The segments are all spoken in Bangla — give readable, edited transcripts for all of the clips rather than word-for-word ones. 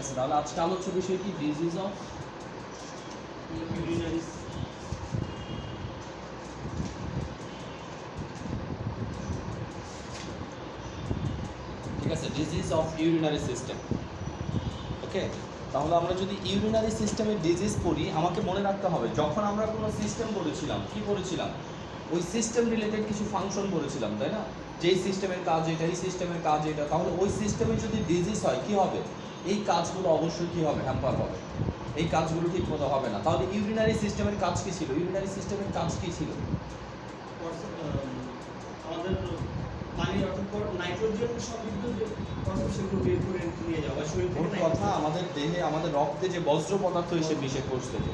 আছে, তাহলে আজকে আলোচ্য বিষয় কি? Disease of urinary. ঠিক আছে, ডিজিজ অফ ইউরিনারি সিস্টেম। ওকে, তাহলে আমরা যদি ইউরিনারি সিস্টেমের ডিজিজ পড়ি, আমাকে মনে রাখতে হবে যখন আমরা কোনো সিস্টেম পড়েছিলাম, কি পড়েছিলাম? ওই সিস্টেম রিলেটেড কিছু ফাংশন পড়েছিলাম, তাই না? যেই সিস্টেমের কাজ এটা, এই সিস্টেমের কাজ এটা, তাহলে ওই সিস্টেমে যদি ডিজিজ হয় কি হবে? এই কাজগুলো অবশ্যই কি হবে? হ্যাম্পার হবে, এই কাজগুলো ঠিক মতো হবে না। তাহলে ইউরিনারি সিস্টেমের কাজ কি ছিল? ইউরিনারি সিস্টেমের কাজ কি ছিল? আমাদের পানি অর্থাৎ নাইট্রোজেন সমৃদ্ধ যে ফসফেট সেগুলো বের করে নিয়ে যাওয়া শরীর থেকে। কথা আমাদের দেহে, আমাদের রক্তে যে বজ্র পদার্থ এসে মিশে কোষ থেকে,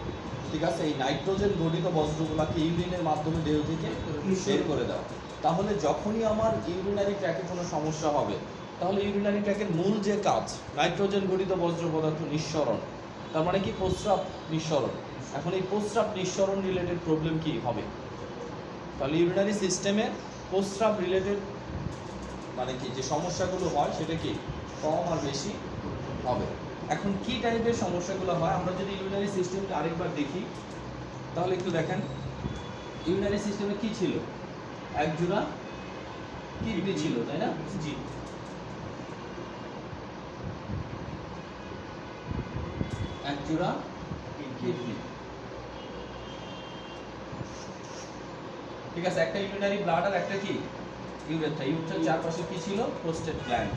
ঠিক আছে, এই নাইট্রোজেন গঠিত বজ্রগুলোকে ইউরিনের মাধ্যমে দেহ থেকে বের করে দেওয়া। তাহলে যখনই আমার ইউরিনারি ট্র্যাকে কোনো সমস্যা হবে, তাহলে ইউরিনারি ট্র্যাকের মূল যে কাজ নাইট্রোজেন গঠিত বজ্র পদার্থ নিঃসরণ, তার মানে কি প্রস্রাব নিঃসরণ। এখন এই প্রস্রাব নিঃসরণ রিলেটেড প্রবলেম কি হবে? তাহলে ইউরিনারি সিস্টেমে প্রস্রাব রিলেটেড মানে কি যে সমস্যাগুলো হয় সেটা কি কম আর বেশি হবে। এখন কি টাইপের সমস্যাগুলো হয় আমরা যদি ইউরিনারি সিস্টেমকে আরেকবার দেখি, তাহলে একটু দেখেন ইউরিনারি সিস্টেমে কি ছিল? এক জোড়া কিডনি ছিল, তাই না? জি, এক জোড়া কিডনি। ঠিক আছে, একটা ইউরিনারি ব্লাডার, একটা কি ইউরেথ্রা। ইউরেথ্রার চারপাশে কি ছিল? Prostate gland.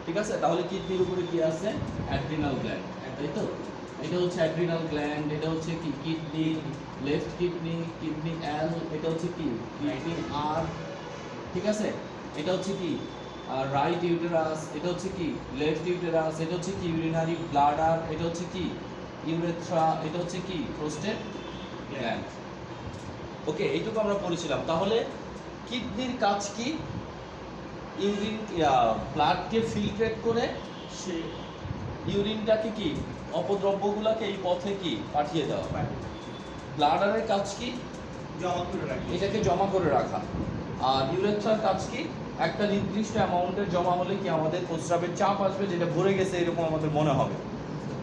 ঠিক আছে, তাহলে কিডনির উপরে কি আছে? অ্যাড্রিনাল গ্ল্যান্ড, তাই তো? এটা হচ্ছে অ্যাড্রিনাল গ্ল্যান্ড, এটা হচ্ছে কি কিডনি, লেফট কিডনি, কিডনি এল, এটা হচ্ছে কি কিডনি আর। ঠিক আছে, এটা হচ্ছে কি রাইট ইউটেরাস, এটা হচ্ছে কি লেফট ইউটেরাস, এটা হচ্ছে কি ইউরিনারি ব্লাডার, এটা হচ্ছে কি ইউরেথ্রা, এটা হচ্ছে কি প্রোস্টেট গ্ল্যান্ড। ওকে, এইটুকু আমরা পড়েছিলাম। তাহলে কিডনির কাজ কি? ইউরিন ব্লাডকে ফিল্ট্রেট করে সে ইউরিনটাকে কি অপদ্রব্যগুলোকে এই পথে কি পাঠিয়ে দেওয়া। ব্লাডারের কাজ কি? জমা করে রাখে, এটাকে জমা করে রাখা। আর ইউরেথ্রার কাজ কি? একটা নির্দিষ্ট অ্যামাউন্টের জমা হলে কি আমাদের প্রস্রাবের চাপ আসবে, যেটা ভরে গেছে এরকম আমাদের মনে হবে,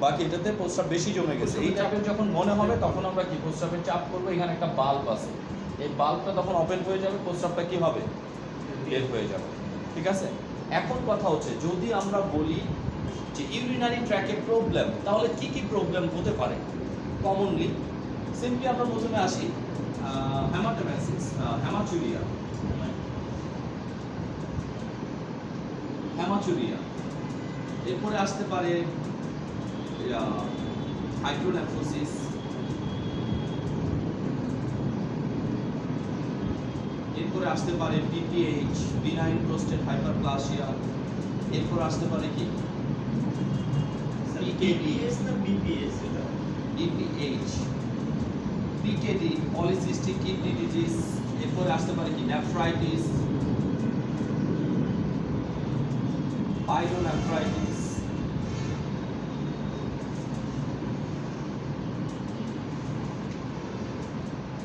বাকি এটাতে প্রস্রাব বেশি জমে গেছে, এই চাপের যখন মনে হবে তখন আমরা কি প্রস্রাবের চাপ করবো। এখানে একটা বাল্ব আছে, এই বাল্বটা তখন ওপেন হয়ে যাবে, প্রস্রাবটা কি হবে? বের হয়ে যাবে। ঠিক আছে, এখন কথা হচ্ছে যদি আমরা বলি যে ইউরিনারি ট্র্যাকে প্রবলেম, তাহলে কি কি প্রবলেম হতে পারে কমনলি? সিম্পলি আমরা প্রথমে আসি হ্যামাটোমেসিস, হ্যামাচুরিয়া, হ্যামাচুরিয়া। এরপরে আসতে পারে হাইড্রোনেফ্রোসিস, এরপরে আসতে পারে পিপিএইচ, বিনাইন প্রোস্টেট হাইপারপ্লাসিয়া। এরপর আসতে পারে কি বিপিএস না বিপিএস? এটা বিপিএইচ, পিকেডি, পলিসিস্টিক কিডনি ডিজিজ। এরপরে আসতে পারে কি নেফ্রাইটিস, পাইলোনেফ্রাইটিস,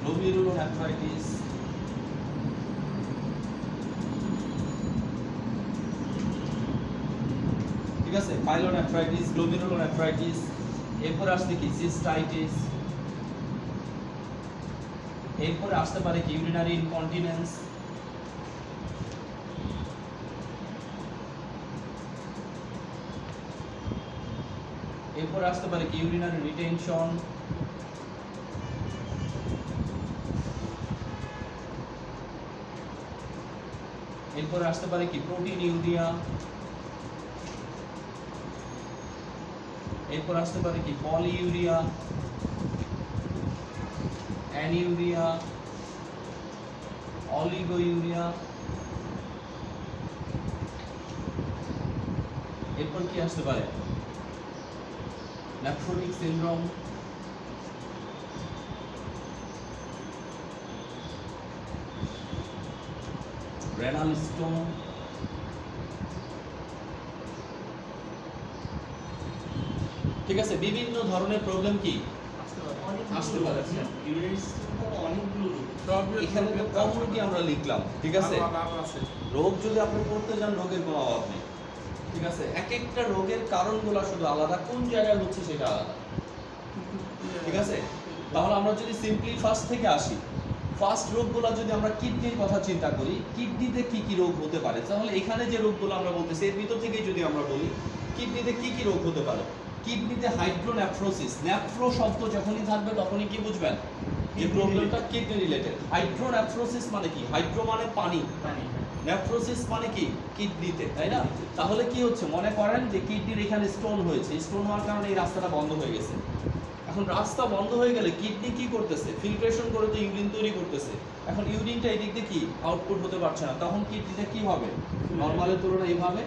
গ্লোমেরুলোনেফ্রাইটিস। ঠিক আছে, পাইলোনেফ্রাইটিস, গ্লোমেরুলোনেফ্রাইটিস। এরপরে আসতে কি সিস্টাইটিস। এরপরে আসতে পারে কি ইউরিনারি ইনকন্টিনেন্স। এরপরে আসতে পারে কি ইউরিনারি রিটেনশন। এরপরে আসতে পারে কি প্রোটিন ইউরিয়া। এরপর আসতে পারে কি পলি ইউরিয়া, অ্যানিউরিয়া, অলিগো ইউরিয়া। এরপর কি আসতে পারে নেফ্রোটিক সিনড্রোম। Renal stone. ঠিক আছে, বিভিন্ন ধরনের প্রবলেম কি আসতে পারে। ইউরিনারি সিস্টেম অনেকগুলো এখানে তো কমিউনিটি আমরা লিখলাম, ঠিক আছে। রোগ যদি আপনি পড়তে যান রোগের কোনো অভাব নেই, ঠিক আছে, এক একটা রোগের কারণগুলো শুধু আলাদা, কোন জায়গায় হচ্ছে সেটা আলাদা। ঠিক আছে, তাহলে আমরা যদি সিম্পলি ফার্স্ট থেকে আসি, ফার্স্ট রোগগুলো যদি আমরা কিডনির কথা চিন্তা করি, কিডনিতে কি কি রোগ হতে পারে, তাহলে এখানে যে রোগগুলো আমরা বলতেছি এর ভিতর থেকে যদি আমরা বলি কিডনিতে কি কি রোগ হতে পারে। কিডনিতে হাইড্রোনেফ্রোসিস, নেফ্রো শব্দ যখনই থাকবে তখনই কি বুঝবেন যে প্রবলেমটা কিডনি রিলেটেড। হাইড্রোনেফ্রোসিস মানে কি, হাইড্রো মানে পানি, পানি। নেফ্রোসিস মানে কি কিডনিতে, তাই না? তাহলে কি হচ্ছে, মনে করেন যে কিডনির এখানে স্টোন হয়েছে, স্টোন হওয়ার কারণে এই রাস্তাটা বন্ধ হয়ে গেছে। এখন রাস্তা বন্ধ হয়ে গেলে কিডনি কি করতেছে, ফিল্ট্রেশন করে তো ইউরিন তৈরি করতেছে। এখন ইউরিনটা এদিক দিয়ে কি আউটপুট হতে পারছে না, তখন কিডনিটা কি হবে, নর্মালের তুলনায় এইভাবে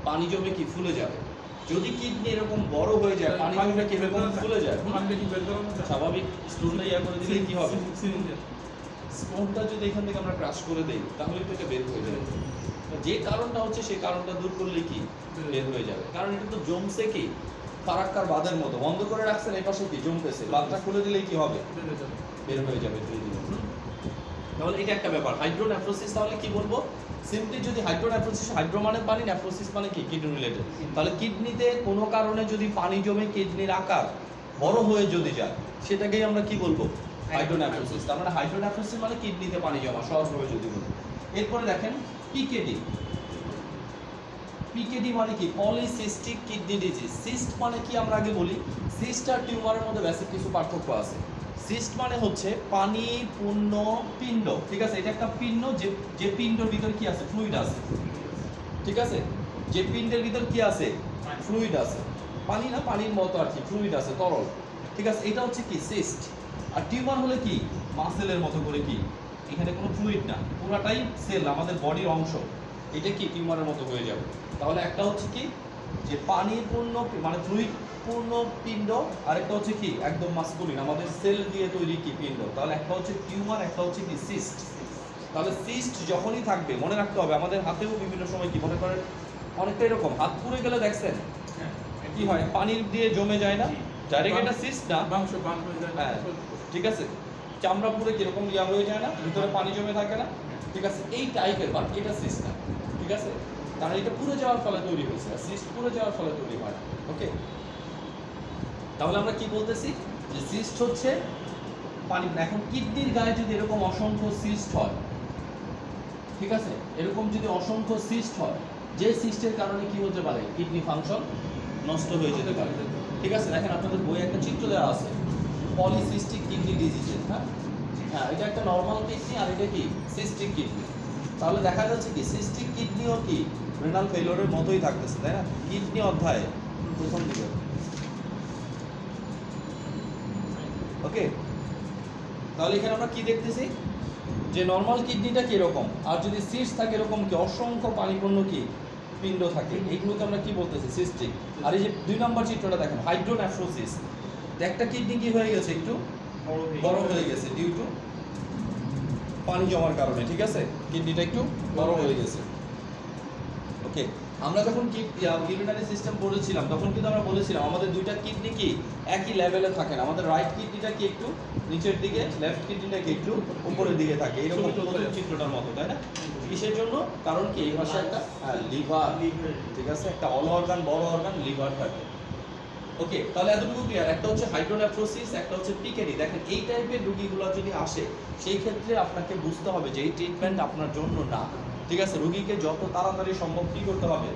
পানি জমে কি ফুলে যাবে। যদি কিডনি এরকম বড় হয়ে যায়, পানি জমে কি এরকম ফুলে যায়, স্বাভাবিক স্টোনটা ইয়া করে দিলে কি হবে, স্টোনটা যদি এখান থেকে আমরা ক্রাশ করে দেই তাহলে তো এটা বের হয়ে যাবে। যে কারণটা হচ্ছে সেই কারণটা দূর করলে কি বের হয়ে যাবে। কারণ এটা তো জমছে কি ফারাক্কার বাঁধের মতো, বন্ধ করে রাখছেন, এই পাশে কি জমতেছে, বাঁধটা খুলে দিলেই কি হবে, বের হয়ে যাবে ধীরে ধীরে। তাহলে এটা একটা ব্যাপার। হাইড্রোনেফ্রোসিস তাহলে কি বলবো, সিম্পলি যদি হাইড্রোনেফ্রোসিস, হাইড্রো মানে পানি, নেফ্রোসিস মানে কি কিডনি রিলেটেড। তাহলে কিডনিতে কোনো কারণে যদি পানি জমে কিডনির আকার বড় হয়ে যদি যায় সেটাকেই আমরা কি বলবো, হাইড্রোনেফ্রোসিস। তার মানে হাইড্রোনেফ্রোসিস মানে কিডনিতে পানি জমা, সহজভাবে যদি বলি। এরপরে দেখেন পিকেডি, পিকেডি মানে কি পলিসিস্টিক কিডনি ডিজিজ। সিস্ট মানে কি আমরা আগে বলি, সিস্ট আর টিউমারের মধ্যে বেসিক কিছু পার্থক্য আছে। সিস্ট মানে হচ্ছে পানি পূর্ণ পিণ্ড, ঠিক আছে, এটা একটা পিণ্ড, যে পিণ্ডের ভিতর কি আছে, ফ্লুইড আছে। ঠিক আছে, যে পিণ্ডের ভিতর কি আছে, ফ্লুইড আছে, পানি না, পানির মতো আর কি, ফ্লুইড আছে, তরল। ঠিক আছে, এটা হচ্ছে কি সিস্ট। আর টিউমার হলে কি মাসেলের মতো করে কি, এখানে কোনো ফ্লুইড না, পুরাটাই সেল, আমাদের বডির অংশ, এটা কি টিউমারের মতো হয়ে যাবে। তাহলে একটা হচ্ছে কি যে পানি পূর্ণ মানে ফ্লুইড পূর্ণ পিণ্ড, আরেকটা হচ্ছে কি একদম মাসকুলিন, আমাদের সেল দিয়ে তৈরি কি পিণ্ড। তাহলে একটা হচ্ছে টিউমার, একটা হচ্ছে কি সিস্ট। তাহলে সিস্ট যখনই থাকবে মনে রাখতে হবে, আমাদের হাতেও বিভিন্ন সময় কি মনে করেন অনেকটা এরকম হাত পুড়ে গেলে দেখছেন কি হয়, পানির দিয়ে জমে যায় না, ডাইরেক্ট এটা সিস্ট না, হ্যাঁ ঠিক আছে, চামড়া পুরো কিরকম ইয়া হয়ে যায় না, ভিতরে পানি জমে থাকে না, ঠিক আছে, এই টাইপের বাট এটা সিস্ট না। ঠিক আছে, কারণ এটা পুড়ে যাওয়ার ফলে তৈরি হয়েছে, আর সিস্ট পুড়ে যাওয়ার ফলে তৈরি হয়। ওকে, তাহলে আমরা কি বলতেছি যে সিস্ট হচ্ছে পানি। এখন কিডনির গায়ে যদি এরকম অসংখ্য সিস্ট হয়, ঠিক আছে, এরকম যদি অসংখ্য সিস্ট হয়, যে সিস্টের কারণে কি হতে পারে, কিডনি ফাংশন নষ্ট হয়ে যেতে পারে। ঠিক আছে, দেখেন আপনাদের বইয়ে একটা চিত্র দেওয়া আছে পলিসিস্টিক কিডনি ডিজিজের। হ্যাঁ হ্যাঁ, এটা একটা নর্মাল কিডনি আর এটা কি সিস্টিক কিডনি। তাহলে দেখা যাচ্ছে কি সিস্টিক কিডনিও কি রেনাল ফেলিওরের মতোই থাকতেছে, তাই না? কিডনি অধ্যায়ে প্রথম দিকে। ওকে, তাহলে এখানে আমরা কি দেখতেছি যে নর্মাল কিডনিটা কিরকম, আর যদি সিস্ট থাকে এরকম কি অসংখ্য পানিপূর্ণ কি পিণ্ড থাকে, এইগুলোকে আমরা কি বলতেছি, সিস্টিক। আর এই যে 2 নম্বর চিত্রটা দেখেন হাইড্রোনেফ্রোসিস, একটা কিডনি কি হয়ে গেছে, একটু বড় হয়ে গেছে ডিউ টু পানি জমার কারণে। ঠিক আছে, কিডনিটা একটু বড় হয়ে গেছে। ওকে, আমরা যখন ইউরিনারি সিস্টেম পড়েছিলাম তখন কিন্তু আমরা বলেছিলাম আমাদের দুইটা কিডনি কি একই লেভেলে থাকে না, আমাদের রাইট কিডনিটা কি একটু নিচের দিকে, লেফট কিডনিটা কি একটু উপরের দিকে থাকে, এরকম প্রথম চিত্রটার মতো, তাই না? কিসের জন্য, কারণ কি এই ভাষায় একটা লিভার, ঠিক আছে, একটা অল অর্গান, বড় অর্গান লিভার থাকে। ওকে, তাহলে এতটুকু ক্লিয়ার। একটা হচ্ছে হাইড্রোনেফ্রোসিস, একটা হচ্ছে পিকেডি। দেখেন এই টাইপের রোগীগুলো যদি আসে সেই ক্ষেত্রে আপনাকে বুঝতে হবে যে এই ট্রিটমেন্ট আপনার জন্য না। ঠিক আছে, রোগীকে যত তাড়াতাড়ি সম্ভব কি করতে হবে,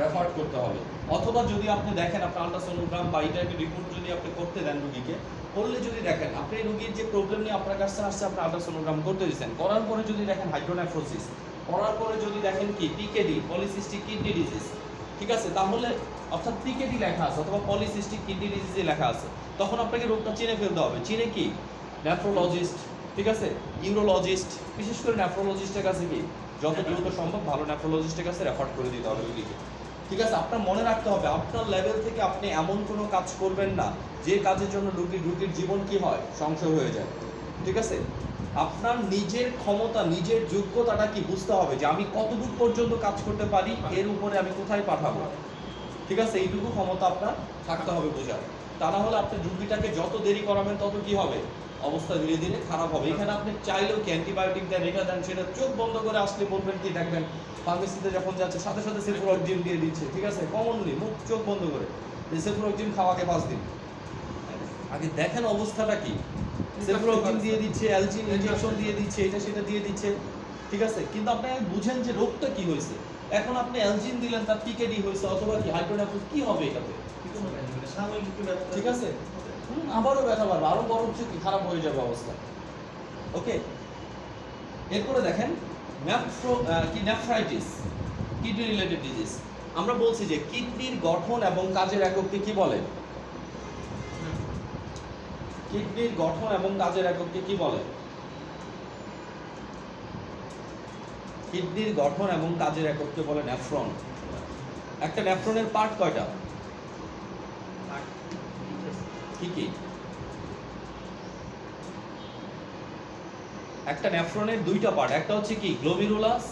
রেফার করতে হবে। অথবা যদি আপনি দেখেন আপনার আল্ট্রাসোনোগ্রাম বা এই টাইপের রিপোর্ট যদি আপনি করতে দেন রোগীকে, করলে যদি দেখেন আপনি রোগীর যে প্রবলেম নিয়ে আপনার কাছে আসছে, আপনি আল্ট্রাসোনোগ্রাম করতে দিচ্ছেন, করার পরে যদি দেখেন হাইড্রোনেফ্রোসিস, করার পরে যদি দেখেন কি পিকেডি, পলিসিস্টিক কিডনি ডিজিজ, ঠিক আছে, তাহলে অর্থাৎ পিকেডি লেখা আছে অথবা পলিসিস্টিক কিডনি ডিজিজে লেখা আছে, তখন আপনাকে রোগটা চিনে ফেলতে হবে। চিনে কি, নেফ্রোলজিস্ট, ঠিক আছে, ইউরোলজিস্ট, বিশেষ করে নেফ্রোলজিস্টের কাছে কি যত দ্রুত সম্ভব ভালো নেফ্রোলজিস্টের কাছে রেফার করে দিতে হবে রোগীকে। ঠিক আছে, আপনার মনে রাখতে হবে আপনার লেভেল থেকে আপনি এমন কোনো কাজ করবেন না যে কাজের জন্য রোগীর জীবন কি হয়, সংশয় হয়ে যায়। ঠিক আছে, আপনার নিজের ক্ষমতা, নিজের যোগ্যতাটা কি বুঝতে হবে যে আমি কতদূর পর্যন্ত কাজ করতে পারি, এর উপরে আমি কোথায় পাঠাবো। ঠিক আছে, এইটুকু ক্ষমতা আপনার থাকতে হবে বোঝার। তা না হলে আপনি রুগীটাকে যত দেরি করাবেন তত কি হবে, অবস্থা ধীরে ধীরে খারাপ হবে। এখানে আপনি চাইলেও কি অ্যান্টিবায়োটিক দেন, এটা দেন, সেটা, চোখ বন্ধ করে আসলে বলবেন কি, দেখবেন ফার্মেসিতে যখন যাচ্ছে সাথে সাথে সেফুরক্সিম দিয়ে দিচ্ছে, ঠিক আছে, কমনলি মুখ চোখ বন্ধ করে যে সেফুরক্সিম খাওয়াকে 5 দিন। আগে দেখেন অবস্থাটা কি, সেফুরক্সিম দিয়ে দিচ্ছে, অ্যালজিন ইনজেকশন দিয়ে দিচ্ছে, এটা সেটা দিয়ে দিচ্ছে, ঠিক আছে, কিন্তু আপনি বুঝেন যে রোগটা কি হয়েছে। এখন আপনি অ্যালজিন দিলেন, তার পিকেডি হয়েছে অথবা কি হাইড্রোনেফ্রোস, কি হবে এটাতে, সাময়িক একটু ব্যথা, ঠিক আছে, আবারও ব্যথা বাড়বে, আরো বড় হচ্ছে কি খারাপ হয়ে যাবে অবস্থা। ওকে, এরপরে দেখেন নেফ্রাইটিস, কিডনি রিলেটেড ডিজিজ। আমরা বলছি যে কিডনির গঠন এবং কাজের একককে কি বলে, কিডনির গঠন এবং কাজের একককে কি বলে, কিডনির গঠন এবং কাজের একককে বলে নেফ্রন। একটা নেফ্রনের পার্ট কয়টা, কি কি? একটা নেফ্রনের দুইটা পার্ট, একটা হচ্ছে কি গ্লোমেরুলাস,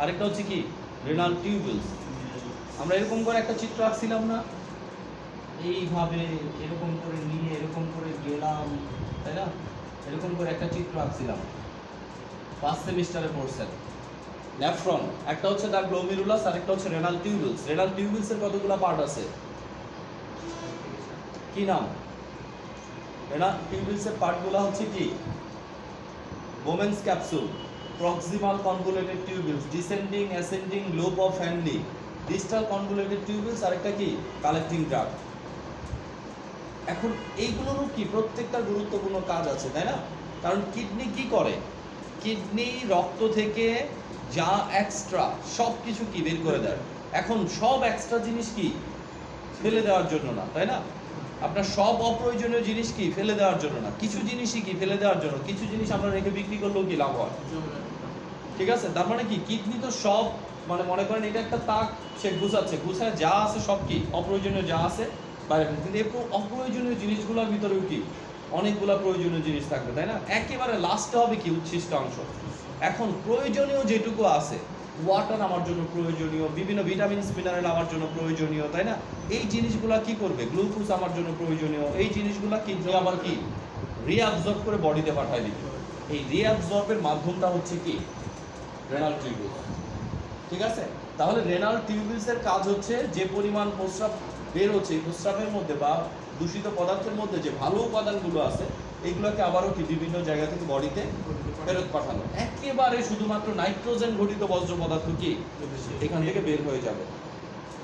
আরেকটা হচ্ছে কি রেনাল টিউবুলস। আমরা এরকম করে একটা চিত্র আঁকছিলাম না, এইভাবে এরকম করে নিয়ে এরকম করে গেলাম, তাই না, এরকম করে একটা চিত্র আঁকছিলাম, 5 সেমিস্টারে পড়ছেন। নেফ্রন একটা হচ্ছে তার গ্লোমেরুলাস, আরেকটা হচ্ছে রেনাল টিউবুলস। রেনাল টিউবুলসের কতগুলো পার্ট আছে, কি নাম? রেনাল টিউবুলসের পার্টগুলো হচ্ছে কি, Bowman's capsule, proximal convoluted tubules, descending ascending loop of Henle, distal convoluted tubules, আরেকটা কি কালেক্টিং ট্রাক্ট। এখন এইগুলোরও কি প্রত্যেকটা গুরুত্বপূর্ণ কাজ আছে, তাই না? কারণ কিডনি কি করে, কিডনি রক্ত থেকে যা এক্সট্রা সব কিছু কি বের করে দেয়। এখন সব এক্সট্রা জিনিস কি ফেলে দেওয়ার জন্য না, তাই না? আপনার সব অপ্রয়োজনীয় জিনিস কি ফেলে দেওয়ার জন্য না, কিছু জিনিসই কি ফেলে দেওয়ার জন্য, কিছু জিনিস আমরা রেখে বিক্রি করলেও কি লাভ হয়, ঠিক আছে। তার মানে কি কিডনি তো সব, মানে মনে করেন এটা একটা তাক, সে গুছাচ্ছে, গুছায় যা আছে সব কি অপ্রয়োজনীয় যা আছে বাইরে, কিন্তু এই অপ্রয়োজনীয় জিনিসগুলোর ভিতরেও কি অনেকগুলো প্রয়োজনীয় জিনিস থাকবে, তাই না? একেবারে লাস্টে হবে কি উচ্ছিষ্ট অংশ। এখন প্রয়োজনীয় যেটুকু আছে, ওয়াটার আমার জন্য প্রয়োজনীয়, বিভিন্ন ভিটামিনস মিনারেল আমার জন্য প্রয়োজনীয়, তাই না? এই জিনিসগুলা কি করবে, গ্লুকোজ আমার জন্য প্রয়োজনীয়, এই জিনিসগুলা কিডনি আবার কি রিঅ্যাবজর্ব করে বডিতে পাঠায় দিবে। এই রিঅ্যাবজর্বের মাধ্যমটা হচ্ছে কি রেনাল টিউবুল, ঠিক আছে। তাহলে রেনাল টিউবুলসের কাজ হচ্ছে যে পরিমাণ প্রস্রাব বের হচ্ছে, এই প্রস্রাবের মধ্যে বা দূষিত পদার্থের মধ্যে যে ভালো উপাদানগুলো আছে, এইগুলোকে আবারও কি বিভিন্ন জায়গা থেকে বডিতে ফেরত পাঠানো। একেবারে শুধুমাত্র নাইট্রোজেন ঘটিত বজ্র পদার্থ কি এখান থেকে বের হয়ে যাবে।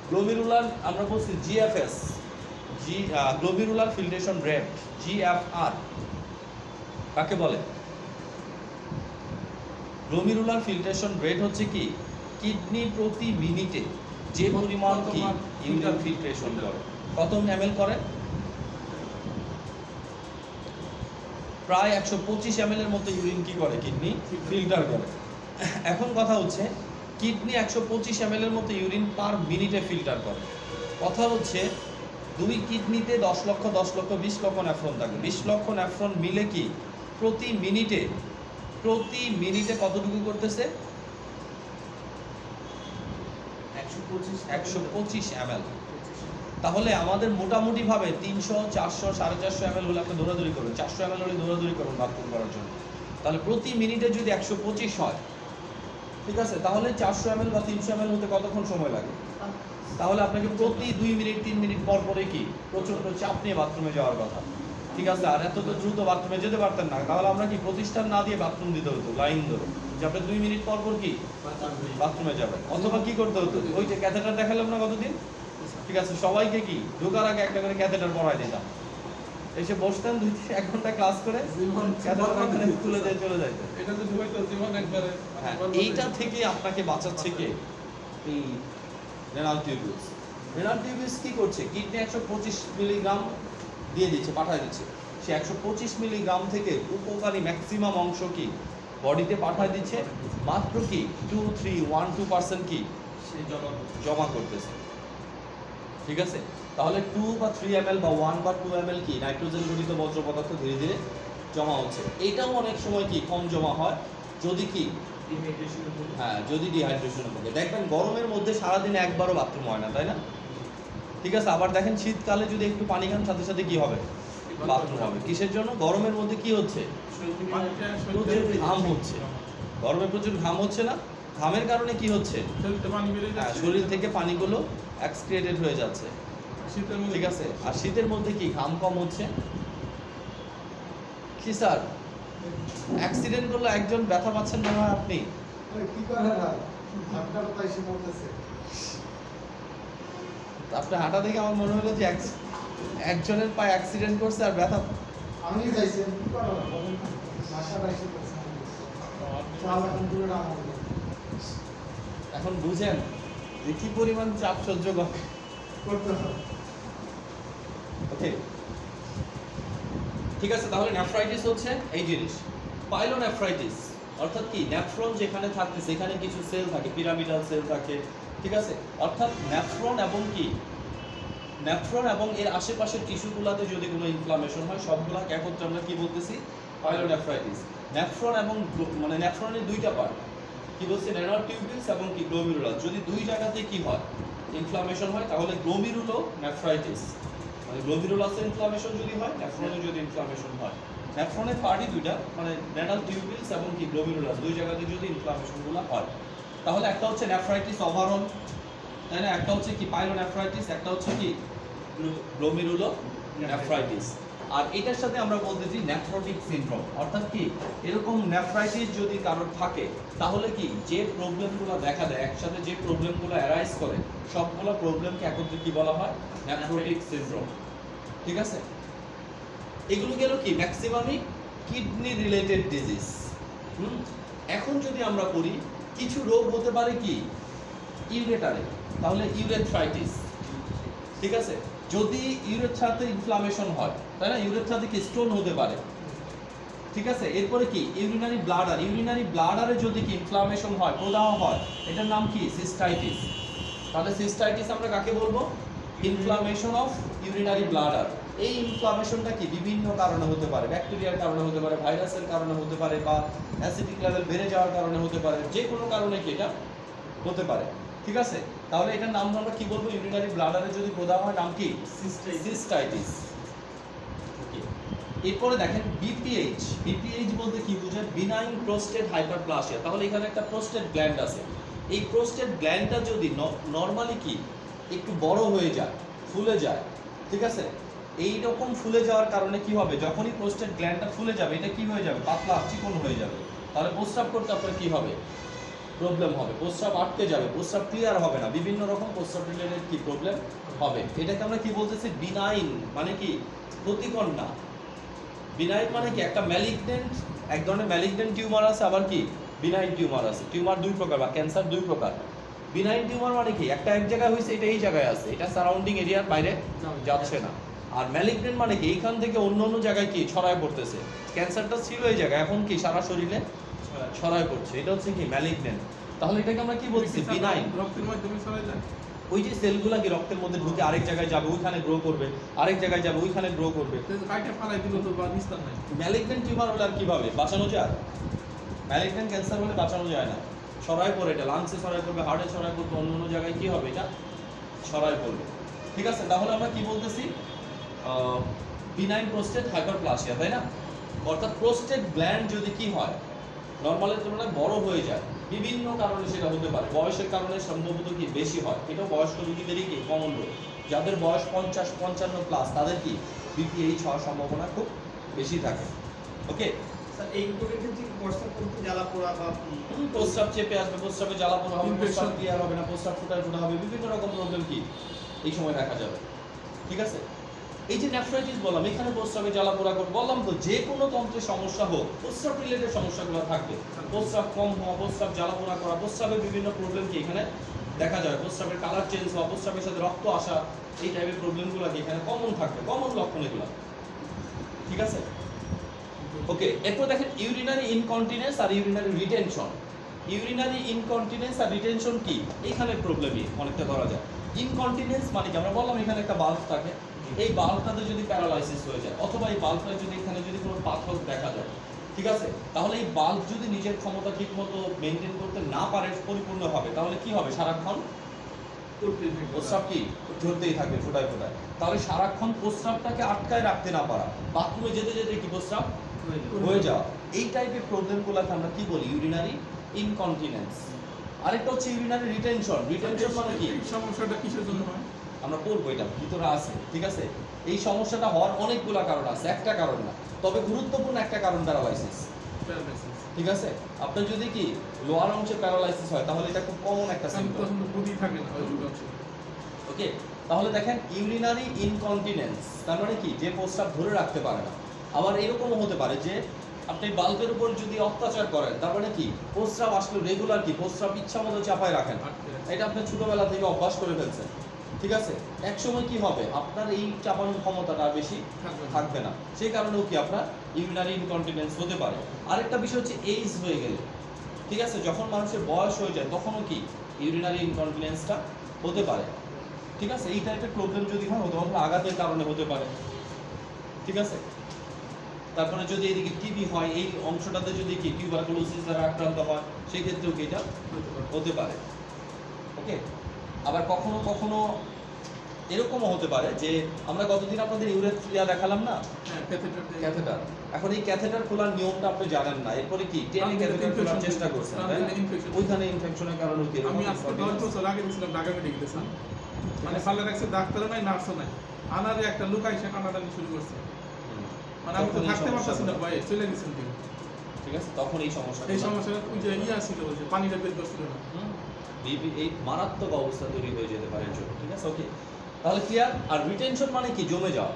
গ্লোমেরুলার আমরা বলছি GFS, glomerular filtration rate, GFR কাকে বলে? গ্লোমেরুলার ফিল্ট্রেশন রেট হচ্ছে কি কিডনি প্রতি মিনিটে যে পরিমাণ কি ইউরিন ফিল্ট্রেশন করে, কত ml করে? প্রায় 125 ml এর মতো ইউরিন কি করে কিডনি ফিল্টার করে। এখন কথা হচ্ছে কিডনি 125 ml এর মতো ইউরিন পার মিনিটে ফিল্টার করে। কথা হচ্ছে 2 কিডনিতে 10 লক্ষ 20 লক্ষ নেফ্রন থাকে, 20 লক্ষ নেফ্রন মিলে কি প্রতি মিনিটে কতটুকু করতেছে? 125 ml। তাহলে আমাদের মোটামুটি ভাবে 300, 400, 450 ml হলে আপনি দৌড়াদৌড়ি করবেন, 400 ml হলে দৌড়াদৌড়ি করবেন বাথরুম করার জন্য। তাহলে প্রতি মিনিটে যদি 125 হয়, ঠিক আছে, তাহলে 400 ml বা 300 ml হতে কতক্ষণ সময় লাগে? তাহলে আপনাকে প্রতি 2 মিনিট 3 মিনিট পর পরে কি প্রচন্ড চাপ নিয়ে বাথরুমে যাওয়ার কথা, ঠিক আছে। আর এত তো দ্রুত বাথরুমে যেতে পারতেন না, তাহলে আমরা কি প্রতিষ্ঠান না দিয়ে বাথরুম দিতে হতো লাইন ধরে, যে আপনি 2 মিনিট পর পর কি বাথরুমে যাবেন। অথবা কি করতে হতো, ওই যে ক্যাথেটার দেখালাম না কতদিন, ঠিক আছে, সবাইকে কি ঢোকার আগে একটা করে ক্যাথেটার পরাই দিতাম, এসে বসতেন 2-1 ঘন্টা ক্লাস করে ক্যাথেটার তুলে দিয়ে চলে যাইতেন। এটা যদি হইতো জীবন একবারে, হ্যাঁ, এইটা থেকে আপনাকে বাঁচাচ্ছে কে? এই রেনাল টিউবুলস। রেনাল টিউবুলস কি করছে, কিডনি 125 মিলিগ্রাম দিয়ে দিচ্ছে, পাঠায় দিচ্ছে, সে 125 মিলিগ্রাম থেকে উপকারী ম্যাক্সিমাম অংশ কি বডিতে পাঠায় দিচ্ছে, মাত্র কি 1-2% কি সে জমা করতেছে, ঠিক আছে। তাহলে 2 বা 3 ml বা 1 বা 2 ml কি নাইট্রোজেন ঘটিত বজ্র পদার্থ ধীরে ধীরে জমা হচ্ছে। এটাও অনেক সময় কি কম জমা হয় যদি কি যদি ডিহাইড্রেশনে ভোগে। দেখবেন গরমের মধ্যে সারাদিনে একবারও বাথরুম হয় না, তাই না? ঠিক আছে, আবার দেখেন শীতকালে যদি একটু পানি খান সাথে সাথে কি হবে, বাথরুম হবে। কিসের জন্য? গরমের মধ্যে কি হচ্ছে, প্রচুর ঘাম হচ্ছে। গরমে প্রচুর ঘাম হচ্ছে না, ঘামের কারণে কি হচ্ছে, হ্যাঁ, শরীর থেকে পানিগুলো এক্সক্রিয়েটেড হয়ে যাচ্ছে, ঠিক আছে। আর শীতের মধ্যে কি ঘাম কম হচ্ছে। কি স্যার, অ্যাক্সিডেন্ট করলে একজন ব্যথা পাচ্ছেন মনে হয় আপনি? আপনার হাঁটা দেখে আমার মনে হলো যে একজনের পায়ে অ্যাক্সিডেন্ট করছে আর ব্যথা। আমি যাইছি কি করা বলেন না মাশাআল্লাহ এসে করছে চাল এখন পুরো নাম হবে এখন বুঝেন যে কি পরিমাণ চাপ সহ্য করতে হবে ওকে, ঠিক আছে। তাহলে নেফ্রাইটিস হচ্ছে এই জিনিস, পাইলোনেফ্রাইটিস অর্থাৎ কি, নেফ্রন যেখানে থাকে সেখানে কিছু সেল থাকে, পিরামিডাল সেল থাকে, ঠিক আছে। অর্থাৎ নেফ্রন এবং কি, নেফ্রন এবং এর আশেপাশের টিস্যুগুলোতে যদি কোনো ইনফ্লামেশন হয় সবগুলোকে একত্রে আমরা কি বলতেছি, পাইলোনেফ্রাইটিস। নেফ্রন এবং মানে নেফ্রনের দুইটা পার্ট, কি বলছি, রেনাল টিউবিউলস এবং কি গ্লোমেরুলাস, যদি দুই জায়গাতে কি হয়, ইনফ্লামেশন হয়, তাহলে গ্লোমেরুলো নেফ্রাইটিস, মানে গ্লোমেরুলাসের ইনফ্লামেশন যদি হয়, নেফ্রনে যদি ইনফ্লামেশন হয়। নেফ্রনের পার্টই দুইটা, মানে রেনাল টিউবিউলস এবং কি গ্লোমেরুলাস, দুই জায়গাতে যদি ইনফ্লামেশনগুলো হয়, তাহলে একটা হচ্ছে নেফ্রাইটিস ওভারঅল, তাই না, একটা হচ্ছে কি পাইলোনেফ্রাইটিস, একটা হচ্ছে কি গ্লোমেরুলো নেফ্রাইটিস। আর এটার সাথে আমরা বলতেছি নেফ্রোটিক সিনড্রোম, অর্থাৎ কি, এরকম নেফ্রাইটিস যদি কারোর থাকে তাহলে কি, যে প্রবলেমগুলো দেখা দেয় একসাথে, যে প্রবলেমগুলো অ্যারাইজ করে সবগুলো প্রবলেমকে একত্রে কি বলা হয়, নেফ্রোটিক সিনড্রোম, ঠিক আছে। এগুলো গেল কি ম্যাক্সিমামই কিডনি রিলেটেড ডিজিজ। এখন যদি আমরা করি, কিছু রোগ হতে পারে কি ইউরেটারে, তাহলে ইউরেথ্রাইটিস, ঠিক আছে। যদি ইউরেথ্রাতে ইনফ্লামেশন হয়, তাই না, ইউরেথ্রাতে কি স্টোন হতে পারে, ঠিক আছে। এরপরে কি ইউরিনারি ব্লাডার, ইউরিনারি ব্লাডারে যদি কি ইনফ্লামেশন হয়, প্রদাহ হয়, এটার নাম কি সিস্টাইটিস। তাহলে সিস্টাইটিস আমরা কাকে বলবো, ইনফ্লামেশন অফ ইউরিনারি ব্লাডার। এই ইনফ্লামেশনটা কি বিভিন্ন কারণে হতে পারে, ব্যাকটেরিয়ার কারণে হতে পারে, ভাইরাসের কারণে হতে পারে, বা অ্যাসিডিক লেভেল বেড়ে যাওয়ার কারণে হতে পারে, যে কোনো কারণে কি এটা হতে পারে, ঠিক আছে। তাহলে এটার নাম আমরা কি বলবো, ইউরিনারি ব্লাডারে যদি প্রদাহ হয় নাম কি, সিস্টাইটিস। এরপরে দেখেন বিপিএইচ, বিপিএইচ বলতে কি বোঝায়, বিনাইন প্রোস্টেট হাইপারপ্লাসিয়া। তাহলে এখানে একটা প্রোস্টেট গ্ল্যান্ড আছে, এই প্রোস্টেট গ্ল্যান্ডটা যদি নরমালি কি একটু বড় হয়ে যায়, ফুলে যায়, ঠিক আছে। এই রকম ফুলে যাওয়ার কারণে কি হবে, যখনই প্রোস্টেট গ্ল্যান্ডটা ফুলে যাবে, এটা কি হয়ে যাবে, পাতলা চিকন হয়ে যাবে, তাহলে প্রস্রাব করতে আপনার কি হবে, প্রবলেম হবে, প্রস্রাব আটকে যাবে, প্রস্রাব ক্লিয়ার হবে না, বিভিন্ন রকম প্রস্রাব রিলেটেড কি প্রবলেম হবে। এটাকে আমরা কি বলতেছি, বিনাইন, মানে কি ক্ষতিকর না। বিনাইন মানে কি, একটা ম্যালিগনেন্ট, এক ধরনের ম্যালিগনেন্ট টিউমার আছে, আবার কি বিনাইন টিউমার আছে। টিউমার দুই প্রকার বা ক্যান্সার দুই প্রকার। বিনাইন টিউমার মানে কি, একটা এক জায়গায় হয়েছে, এটা এই জায়গায় আছে, এটা সারাউন্ডিং এরিয়ার বাইরে যাচ্ছে না। আর ম্যালিগনেন্ট মানে কি, এইখান থেকে অন্য অন্য জায়গায় কি ছড়ায় পড়তেছে। ক্যান্সারটা ছিল এই জায়গায়, এখন কি সারা শরীরে ছড়ায় পড়ছে, এটা হচ্ছে কি ম্যালিগনেন্ট। তাহলে এটাকে আমরা কি বলছি, বিনাইন। রক্তের মাধ্যমে ছড়ায় যায়, ওই যে সেলগুলা কি রক্তের মধ্যে ঢুকে আরেক জায়গায় যাবে, ওইখানে গ্রো করবে, আরেক জায়গায় যাবে, ওইখানে গ্রো করবে। কাইটা ফালাই দিল তো বা নিস্তার নাই। ম্যালিগনেন্ট টিউমার হলে আর কিভাবে বাঁচানো যায়, ম্যালিগনেন্ট ক্যান্সার হলে বাঁচানো যায় না, ছড়ায় পড়ে, এটা লাংসে ছড়ায় পড়বে, হার্টে ছড়ায় পড়বে, অন্য অন্য জায়গায় কি হবে, এটা ছড়ায় পড়বে, ঠিক আছে। তাহলে আমরা কি বলতেছি, বিনাইন প্রোস্টেট হাইপারপ্লাসিয়া, তাই না। অর্থাৎ প্রোস্টেট গ্ল্যান্ড যদি কি হয়, নর্মালের তুলনায় বড় হয়ে যায়, বিভিন্ন কারণে সেটা হতে পারে, বয়সের কারণে সম্ভবত কি বেশি হয়, এটাও বয়স্ক রোগীদেরই কি কমন রোগ। যাদের বয়স 50-55 প্লাস তাদের কি বিপিএইচ হওয়ার সম্ভাবনা খুব বেশি থাকে, ওকে। স্যার এই রোগের ক্ষেত্রে প্রস্রাব করতে জ্বালা পোড়া বা প্রস্রাব চেপে আসবে, প্রস্রাবে জ্বালা পোড়া হবে, প্রস্রাব ক্লিয়ার হবে না, প্রস্রাব ফোটা হবে, বিভিন্ন রকম প্রবলেম কি এই সময় দেখা যাবে, ঠিক আছে। এই যে নেফ্রাইটিস বললাম, এখানে প্রস্রাবে জ্বালা পোড়া করবে, বললাম তো যে কোনো তন্ত্রের সমস্যা হোক, প্রস্রাব রিলেটেড সমস্যাগুলো থাকবে, প্রস্রাব কম হওয়া, প্রস্রাব জ্বালা পোড়া করা, প্রস্রাবের বিভিন্ন প্রবলেম কি এখানে দেখা যায়, প্রস্রাবের কালার চেঞ্জ হওয়া, প্রস্রাবের সাথে রক্ত আসা, এই টাইপের প্রবলেমগুলো কি এখানে কমন থাকবে, কমন লক্ষণ এগুলো, ঠিক আছে, ওকে। এরপর দেখেন ইউরিনারি ইনকন্টিনেন্স আর ইউরিনারি রিটেনশন। ইউরিনারি ইনকন্টিনেন্স আর রিটেনশন কি, এখানে প্রবলেমই অনেকটা ধরা যায়। ইনকন্টিনেন্স মানে কি, আমরা বললাম এখানে একটা বাল্ব থাকে, এই বাল্বটাতে যদি প্যারালাইসিস হয়ে যায়, অথবা এই বাল্বটা যদি এখানে যদি কোনো পাথর দেখা যায়, ঠিক আছে, তাহলে এই বাল্ব যদি নিজের ক্ষমতা ঠিকমতো মেনটেন করতে না পারে পরিপূর্ণভাবে, তাহলে কি হবে, সারাক্ষণ করতেই থাকবে। প্রস্রাব কি ঝরতেই থাকবে ফোটায় ফোটায়। তাহলে সারাক্ষণ প্রস্রাবটাকে আটকায় রাখতে না পারা, বাথরুমে যেতে যেতে কি প্রস্রাব হয়ে যাওয়া, এই টাইপের প্রবলেমগুলোকে আমরা কি বলি? Urinary incontinence. আরেকটা হচ্ছে ইউরিনারি রিটেনশন। রিটেনশন মানে কি? এই সমস্যাটা কিসের জন্য হয়? আমরা পড়বো, এটা ভিতরে আছে, ঠিক আছে? এই সমস্যাটা হওয়ার অনেকগুলো কারণ আছে, একটা কারণ না, তবে গুরুত্বপূর্ণ একটা কারণ প্যারালাইসিস, প্যারালাইসিস। ঠিক আছে? আপনার যদি কি লোয়ার অংশে প্যারালাইসিস হয় তাহলে এটা খুব কমন একটা কারণ সিম্পটম। তখন তো বুদ্ধি থাকে না ওই অংশে। ওকে, তাহলে দেখেন ইউরিনারি ইনকন্টিনেন্স তার মানে কি? যে প্রস্রাব ধরে রাখতে পারে না। আবার এরকমও হতে পারে যে আপনি বাল্বের উপর যদি অত্যাচার করেন, তার মানে কি? প্রস্রাব আসলে রেগুলার কি প্রস্রাব ইচ্ছা মতো চাপায় রাখেন, আটকে রাখে। এটা আপনি ছোটবেলা থেকে অভ্যাস করে ফেলছেন, ঠিক আছে? এক সময় কি হবে? আপনার এই চাপানোর ক্ষমতাটা আর বেশি থাকবে না। থাকবে না, সেই কারণেও কি আপনার ইউরিনারি ইনকন্টিনেন্স হতে পারে। আরেকটা বিষয় হচ্ছে এইজ হয়ে গেলে, ঠিক আছে, যখন মানুষের বয়স হয়ে যায় তখনও কি ইউরিনারি ইনকন্টিনেন্সটা হতে পারে, ঠিক আছে? এই টাইপের প্রবলেম যদি হয় অথবা আঘাতের কারণে হতে পারে, ঠিক আছে? তারপরে যদি এদিকে টিবি হয়, এই অংশটাতে যদি কি টিউবারকুলোসিস দ্বারা আক্রান্ত হয়, সেই ক্ষেত্রেও কি এটা হতে পারে। হতে পারে। ওকে, আবার কখনো কখনো এরকমও হতে পারে যে আমরা গতদিন আপনাদের ইউরেথ্রিয়া দেখালাম না, হ্যাঁ, catheter দিয়ে- ক্যাথেটার। এখন এই ক্যাথেটার খোলার নিয়মটা আপনি জানেন না, এরপরে কি টেনে আমি ক্যাথেটার খোলার infection চেষ্টা হয়েছে। করছেন, আমি তাই না? infection ওইখানে ইনফেকশনের কারণে কি এরকম আমি আজকে 10 incontinence? বছর আগে গেছিলাম ঢাকা মেডিকেলে স্যার, মানে ফালে রাখছে, ডাক্তারও নাই, নার্সও নাই, আনারে একটা লোক আইসা কানাডানি শুরু করছে, হুম। মানে আমি তো তখন এই থাকতে পারতাছি না, সমস্যাগুলো- ভয়ে চলে গেছেন দিন। ঠিক আছে, তখন এই সমস্যা এই সমস্যা ওই যে ইয়া ছিল, ওই যে পানিটা বের করছিল না। এই মারাত্মক অবস্থা তৈরি হয়ে যেতে পারে এর জন্য, ঠিক আছে? ওকে, তাহলে ক্লিয়ার। আর রিটেনশন মানে কি? জমে যাওয়া,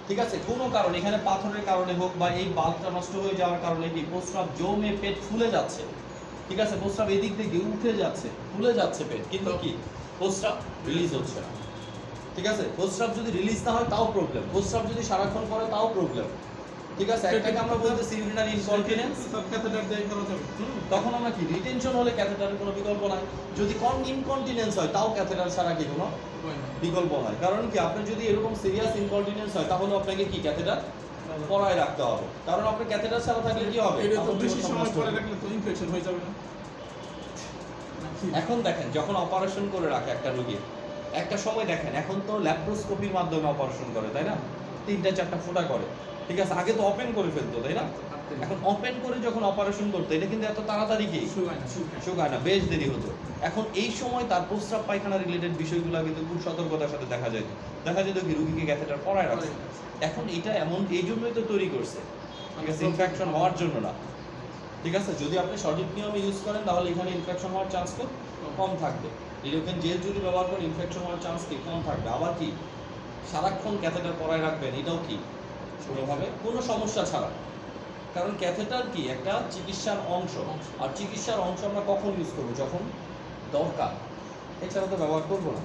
ঠিক আছে? কোনো কারণে, এখানে পাথরের কারণে হোক বা এই বাল্বটা নষ্ট হয়ে যাওয়ার কারণে কি প্রস্রাব জমে পেট ফুলে যাচ্ছে, ঠিক আছে? প্রস্রাব এদিক থেকে উঠে যাচ্ছে, ফুলে যাচ্ছে পেট, কিন্তু কি প্রস্রাব রিলিজ হচ্ছে না, ঠিক আছে? প্রস্রাব যদি রিলিজ না হয় তাও প্রবলেম, প্রস্রাব যদি সারাক্ষণ করে তাও প্রবলেম, ঠিক আছে? একটাকে আমরা বলতেছি ইউরিনারি ইনকন্টিনেন্স। সব catheter দিয়ে করা যাবে। তখন আমরা কি রিটেনশন হলে ক্যাথেটারের কোনো বিকল্প নাই, যদি ইনকন্টিনেন্স হয় তাও ক্যাথেটার ছাড়া কি কোনো হয় না। বিকল্প নাই। কারণ কি আপনার যদি এরকম সিরিয়াস ইনকন্টিনেন্স হয় তাহলে আপনাকে কি ক্যাথেটার পরায় রাখতে হবে, কারণ আপনি ক্যাথেটার ছাড়া থাকলে কি হবে? এটা তো আপনার বেশি জীবন সময় নষ্ট পরে হবে। রাখলে তো ইনফেকশন হয়ে যাবে না? নাকি? এখন দেখেন যখন অপারেশন করে রাখে একটা রোগীর, একটা সময় দেখেন এখন তো ল্যাপ্রোস্কোপির মাধ্যমে অপারেশন করে, তাই না? 3-4টা ফোঁটা করে, ঠিক আছে? আগে তো ওপেন করে ফেলতো, তাই না? এখন ওপেন করে যখন অপারেশন করতো এটা কিন্তু এত তাড়াতাড়ি কি শুকায় না। শুকায় না, বেশ দেরি হতো। এখন এই সময় তার প্রস্রাব পায়খানা রিলেটেড বিষয়গুলো কিন্তু খুব সতর্কতার সাথে দেখা যেত কি রুগীকে ক্যাথেটার পরায় রাখছে। এখন এটা এমন এই জন্যই তো তৈরি করছে, ঠিক আছে? ইনফেকশন হওয়ার জন্য না, ঠিক আছে? যদি আপনি সঠিক নিয়মে ইউজ করেন তাহলে এখানে ইনফেকশন হওয়ার চান্স খুব কম থাকবে। লিডোকেন জেল যদি ব্যবহার করেন ইনফেকশন হওয়ার চান্স কি কম থাকবে। আবার কি সারাক্ষণ ক্যাথেটার পরায় রাখবেন, এটাও কি কোনোভাবে কোনো সমস্যা ছাড়া, কারণ ক্যাথেটার কি একটা চিকিৎসার অংশ, আর চিকিৎসার অংশ আমরা কখন ইউজ করবো? যখন দরকার, এছাড়া তো ব্যবহার করবো না।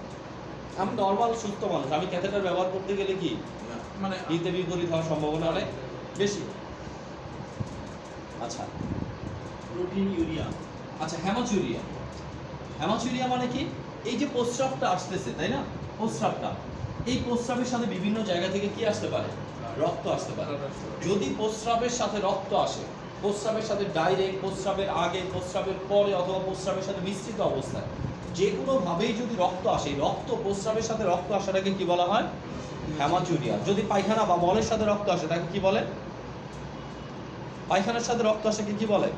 আমি নর্মাল সুস্থ মানুষ, আমি ক্যাথেটার ব্যবহার করতে গেলে কি মানে হিতে বিপরীত হওয়ার সম্ভাবনা অনেক বেশি। আচ্ছা প্রোটিন ইউরিয়া। আচ্ছা হ্যামাচুরিয়া। হ্যামাচুরিয়া মানে কি? এই যে প্রস্রাবটা আসতেছে, তাই না? প্রস্রাবটা, এই প্রস্রাবের সাথে বিভিন্ন জায়গা থেকে কি আসতে পারে? রক্ত আসতে পারে। যদি প্রস্রাবের সাথে রক্ত আসে, প্রস্রাবের সাথে ডাইরেক্ট, প্রস্রাবের আগে, প্রস্রাবের পরে অথবা প্রস্রাবের সাথে মিশ্রিত অবস্থায় যে কোনোভাবেই যদি রক্ত আসে, এই রক্ত প্রস্রাবের সাথে রক্ত আসাটাকে কি বলা হয়? হ্যামাচুরিয়া। যদি পায়খানা বা মলের সাথে রক্ত আসে তাকে কি বলে? পায়খানার সাথে রক্ত আসে কি বলে?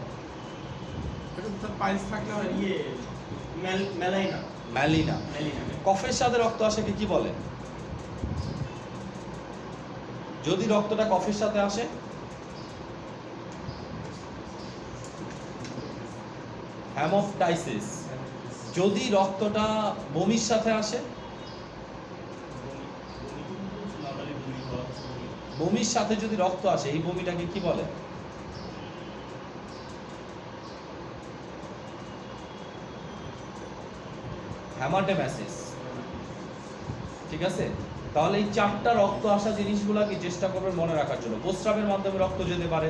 এটা তো পাইলস থাকলে হয়। ইয়ে মেলাইনা। ম্যালিনা। মেলিনা। কফের সাথে রক্ত আসে কি বলে? যদি রক্তটা কফের সাথে আসে হ্যামোপটাইসিস। যদি রক্তটা বমির সাথে আসে, বমির সাথে যদি রক্ত আসে এই বমিটাকে কি বলে? হ্যামাটেমাসিস, ঠিক আছে? তাহলে এই 4টা রক্ত আসা জিনিসগুলোকে চেষ্টা করবেন মনে রাখার জন্য। প্রস্রাবের মাধ্যমে রক্ত যেতে পারে,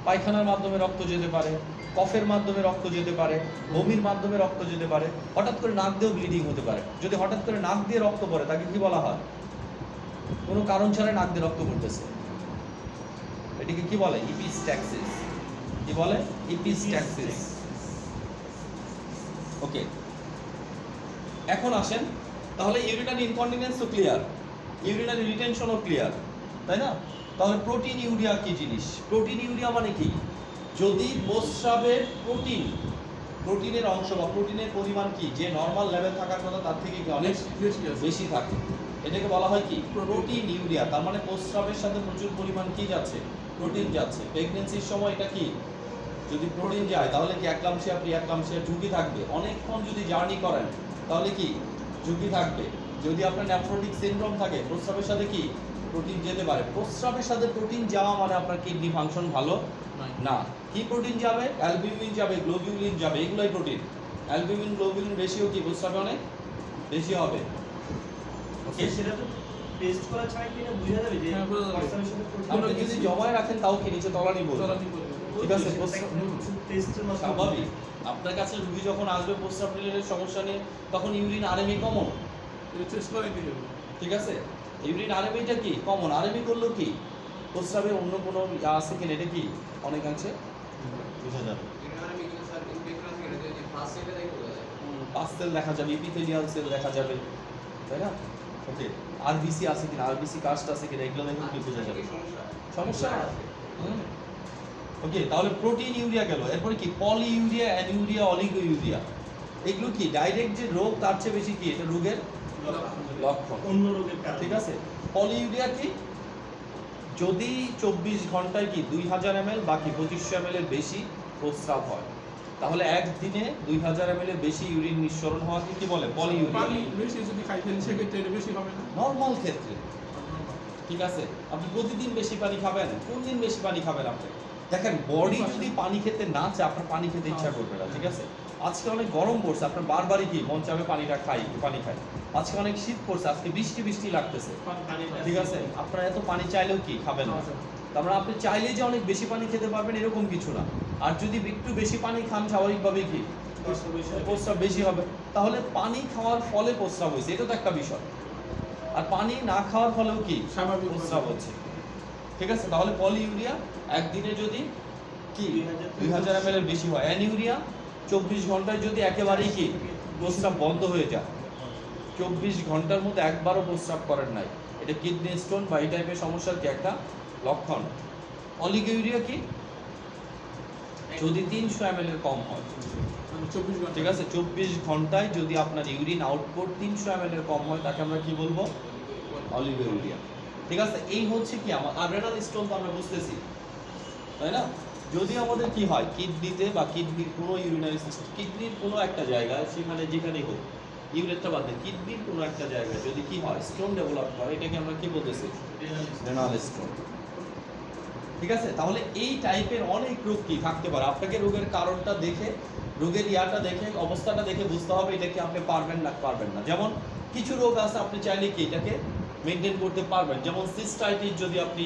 পায়খানার মাধ্যমে রক্ত যেতে পারে, কফের মাধ্যমে রক্ত যেতে পারে, বমির মাধ্যমে রক্ত যেতে পারে, হঠাৎ করে নাক দিয়েও ব্লিডিং হতে পারে। যদি হঠাৎ করে নাক দিয়ে রক্ত পড়ে তাকে কি বলা হয়? কোনো কারণ ছাড়াই নাক দিয়ে রক্ত পড়তেছে, এটিকে কি বলে? ইপিস্ট্যাক্সিস। কি বলে? ইপিস্ট্যাক্সিস। ওকে, এখন আসেন তাহলে ইউরিনারি ইনকন্টিনেন্স তো ক্লিয়ার, ইউরিনারি রিটেনশনও ক্লিয়ার, তাই না? তাহলে প্রোটিন ইউরিয়া কি জিনিস? প্রোটিন ইউরিয়া মানে কি? যদি প্রস্রাবের প্রোটিনের অংশ বা প্রোটিনের পরিমাণ কি যে নর্মাল লেভেল থাকার কথা তার থেকে কি অনেক বেশি আছে। বেশি থাকে, এটাকে বলা হয় কি প্রোটিন ইউরিয়া। তার মানে প্রস্রাবের সাথে প্রচুর পরিমাণ কি যাচ্ছে? প্রোটিন যাচ্ছে। প্রেগন্যান্সির সময় এটা কি যদি প্রোটিন যায় তাহলে কি একলামশিয়া প্রিয়াক্লামশিয়ার ঝুঁকি থাকবে। অনেকক্ষণ যদি জার্নি করেন তাহলে কি ঝুঁকি থাকবে। যদি আপনার নেফ্রোটিক সিনড্রোম থাকে প্রস্রাবের সাথে কি প্রোটিন যেতে পারে। প্রস্রাবের সাথে প্রোটিন যাওয়া মানে আপনার কিডনি ফাংশন ভালো না। কি প্রোটিন যাবে? অ্যালবিউমিন যাবে, গ্লোবিউলিন যাবে, এগুলোই প্রোটিন। অ্যালবিউমিন গ্লোবিউলিন রেশিও কি প্রস্রাবে অনেক বেশি হবে। ওকে, সেটা তো টেস্ট করা ছাড়া কি এটা বোঝা যাবে যে হ্যাঁ, বোঝা যাবে। প্রস্তাবের সাথে protein আপনি বেশি? যদি জমায় রাখেন তাও কি নিচে তলানি বলবে। তলানি বলবে। ঠিক আছে, টেস্টের মাধ্যমে স্বাভাবিক। আপনার কাছে রুগী যখন আসবে প্রস্রাব রিলেটেড সমস্যা নিয়ে তখন ইউরিন আরএমই কমন, এটা টেস্ট করে দিয়ে দেবে। ঠিক আছে? ইউরিন আরএমইটা কি কমন, আরএমই করলেও কি প্রস্রাবে অন্য কোনো আছে কিনা এটা কি অনেকাংশে বোঝা যাবে। পাস্তেল দেখা যাবে, ইপিথেলিয়াল সেল দেখা যাবে, তাই না? ওকে, আরবিসি আছে কিনা, আরবিসি কাস্ট আছে কিনা, এগুলো দেখুন কি বোঝা যাবে। সমস্যা ওকে, তাহলে প্রোটিন ইউরিয়া গেল। এরপরে কি পলি ইউরিয়া, অ্যানিউরিয়া, অলিগো ইউরিয়া। এগুলো কি ডাইরেক্ট যে রোগ তার চেয়ে বেশি কি এটা রোগের লক্ষণ, অন্য রোগের কারণে। ঠিক আছে? পলি ইউরিয়া কি যদি 24 ঘন্টায় কি 2000 ml বাকি 2500 ml এর বেশি প্রস্রাব হয় তাহলে একদিনে 2000 ml এর বেশি ইউরিন নিঃসরণ হওয়াকে কি বলে? পলি পানি ইউরিয়া। বেশি যদি খাই ফেলি সেক্ষেত্রে এটা বেশি হবে না। নরমাল ক্ষেত্রে, ঠিক আছে? আপনি প্রতিদিন বেশি পানি খাবেন, কোন দিন বেশি পানি খাবেন আপনি? দেখেন বডি যদি পানি খেতে না চায় আপনার পানি খেতে ইচ্ছা করবে না, ঠিক আছে? আজকে অনেক গরম পড়ছে, আপনার বারবারই কি মন চাবে পানিটা খাই, একটু পানি খাই। আজকে অনেক শীত পড়ছে, আজকে বৃষ্টি বৃষ্টি লাগতেছে, ঠিক আছে? আপনারা এত পানি চাইলেও কি খাবেন না। তার মানে আপনি চাইলে যে অনেক বেশি পানি খেতে পারবেন এরকম কিছু না। আর যদি একটু বেশি পানি খান স্বাভাবিকভাবেই কি প্রস্রাব বেশি হবে। তাহলে পানি খাওয়ার ফলে প্রস্রাব হয়েছে, এটা তো একটা বিষয়। আর পানি না খাওয়ার ফলেও কি স্বাভাবিক প্রস্রাব হচ্ছে, ঠিক আছে? তাহলে পলি ইউরিয়া একদিনে যদি কি 2000 ml এর বেশি হয়। অ্যানিউরিয়া 24 ঘন্টায় যদি একেবারেই কি প্রস্রাব বন্ধ হয়ে যায়, 24 ঘন্টার মধ্যে একবারও প্রস্রাব করেন নাই, এটা কিডনি স্টোন বা এই টাইপের সমস্যার কি একটা লক্ষণ। অলিগোইউরিয়া কি যদি 300 ml এর কম হয়, 24 ঘন্টা। ঠিক আছে? 24 ঘন্টায় যদি আপনার ইউরিন আউটপুট 300 ml এর কম হয় তাকে আমরা কি বলবো? অলিগোইউরিয়া, ঠিক আছে? এই হচ্ছে কি আমার আর রেনাল স্টোন তো আমরা বুঝতেছি, তাই না? যদি আমাদের কি হয় কিডনিতে বা কিডনির কোনো ইউরিনারি সিস্টেম, কিডনির কোনো একটা জায়গায় সেখানে যেখানেই হোক, ইউরেটটা বাদ দিয়ে কিডনির কোনো একটা জায়গায় যদি কি হয় স্টোন ডেভেলপ করে, এটাকে আমরা কি বলতেছি? রেনাল স্টোন, ঠিক আছে? তাহলে এই টাইপের অনেক রোগ কি থাকতে পারে। আপনাকে রোগের কারণটা দেখে, রোগের ইয়াটা দেখে, অবস্থাটা দেখে বুঝতে হবে এটা কি আপনি পারবেন না পারবেন না। যেমন কিছু রোগ আছে আপনি চাইলে কি এটাকে মেনটেন করতে পারবেন, যেমন সিস্টাইটিস যদি আপনি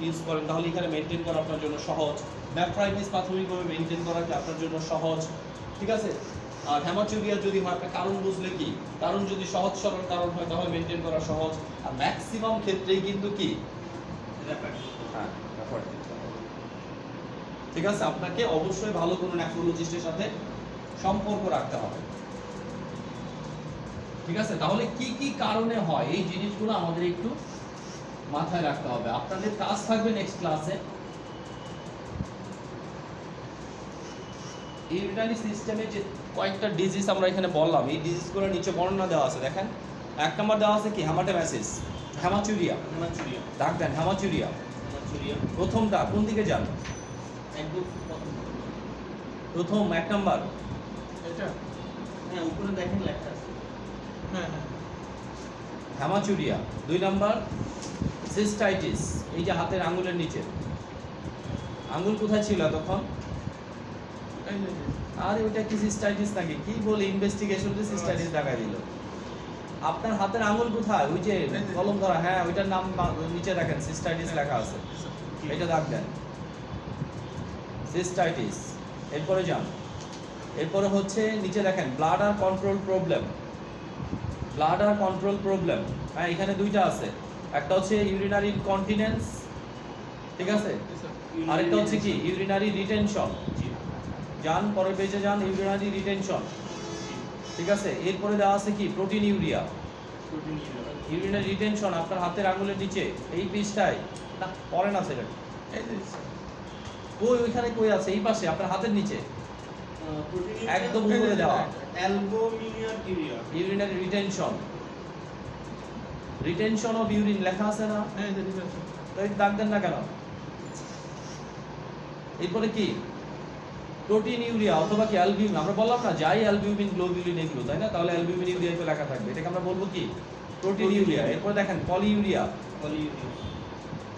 ইউজ করেন তাহলে এখানে মেনটেন করা আপনার জন্য সহজ। নেফ্রাইটিস প্রাথমিকভাবে মেনটেন করা কি আপনার জন্য সহজ, ঠিক আছে? আর হেমাচুরিয়া যদি হয় আপনার কারণ বুঝলে কি, কারণ যদি সহজ সরল কারণ হয় তাহলে মেনটেন করা সহজ। আর ম্যাক্সিমাম ক্ষেত্রেই কিন্তু কি হ্যাঁ নেফ্রাইটিস, ঠিক আছে? আপনাকে অবশ্যই ভালো কোনো নেফ্রোলজিস্টের সাথে সম্পর্ক রাখতে হবে, ঠিক আছে? তাহলে কি কি কারণে হয় এই জিনিসগুলো আমাদের একটু মাথায় রাখতে হবে। আপনাদের কাজ থাকবে নেক্সট ক্লাসে ইউরিনারি সিস্টেমে যে কয়েকটা ডিজিজ আমরা এখানে বললাম, এই ডিজিজগুলোর নিচে বর্ণনা দেওয়া আছে। দেখেন 1 নম্বর দেওয়া আছে কি হেমাটোম্যাসিস, হেমাচুরিয়া, হেমাচুরিয়া ডাক দেন হেমাচুরিয়া। হেমাচুরিয়া প্রথমটা কোন দিকে যান? একদম প্রথম 1 নম্বর এটা হ্যাঁ উপরে দেখেন লেখা আছে হ্যাঁ হ্যাঁ হেমাচুরিয়া। 2 নম্বর সিস্টাইটিস, এই যে হাতের আঙ্গুলের নিচে, আঙ্গুল কোথায় ছিল তখন? এই যে আর ওইটা কি সিস্টাইটিস নাকি কি বলে ইনভেস্টিগেশনে সিস্টাইটিস দেখাই দিল। আপনার হাতের আঙ্গুল কোথায়? ওই যে কলম ধরা, হ্যাঁ ওইটার নাম নিচে দেখেন সিস্টাইটিস লেখা আছে, এটা দাগ দেন সিস্টাইটিস। এরপরে যান, এরপরে হচ্ছে নিচে দেখেন bladder control problem, bladder control problem. হ্যাঁ এখানে দুইটা আছে, একটা হচ্ছে ইউরিনারি ইনকন্টিনেন্স, ঠিক আছে? আরেকটা হচ্ছে কি ইউরিনারি রিটেনশন। যান পরের পেজে যান, ইউরিনারি রিটেনশন, ঠিক আছে? এরপরে দেওয়া আছে কি protein urea, protein urinary retention আপনার হাতের আঙুলের নিচে এই পৃষ্ঠায় না পরে না সেকেন্ড এই যে কই ওইখানে কই আছে এই পাশে আপনার হাতের নিচে প্রোটিন একদম উপরে দেওয়া albuminium urea urinary retention of urine লেখা আছে না এই যে ডিটেনশন তো এই দাগ দেন না কেন এরপরে কি প্রোটিন ইউরিয়া অথবা কি অ্যালবিউমিন আমরা বললাম না যাই অ্যালবিউমিন গ্লোবিউলিন এগুলো তাই না তাহলে অ্যালবিউমিন ইউরিয়া তো লেখা থাকবে এটাকে আমরা বলবো কি প্রোটিন ইউরিয়া এরপর দেখেন পলিইউরিয়া পলিইউরিয়া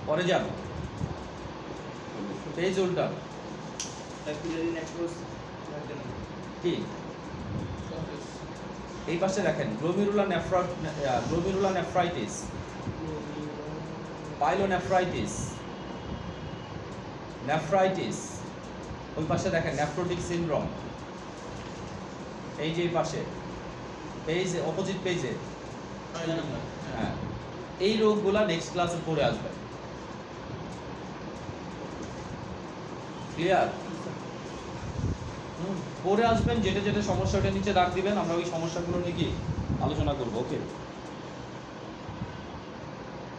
পরে যান পেজ উল্টা ক্যাপিলারি নেক্রোস লাগবে না কি এই পাশে দেখেন গ্লোমেরুলার নেফ্রাইটিস পাইলোনেফ্রাইটিস নেফ্রাইটিস ওই পাশে দেখেন নেফ্রোটিক সিনড্রোম এই যে এই পাশে পেজ অপোজিট পেজে হ্যাঁ এই রোগগুলা নেক্সট ক্লাসে পড়ে আসবে ক্লিয়ার পরে আসবেন যেটা যেটা সমস্যা ওটা নিচে দাগ দিবেন আমরা ওই সমস্যাগুলো নিয়ে কি আলোচনা করবো ওকে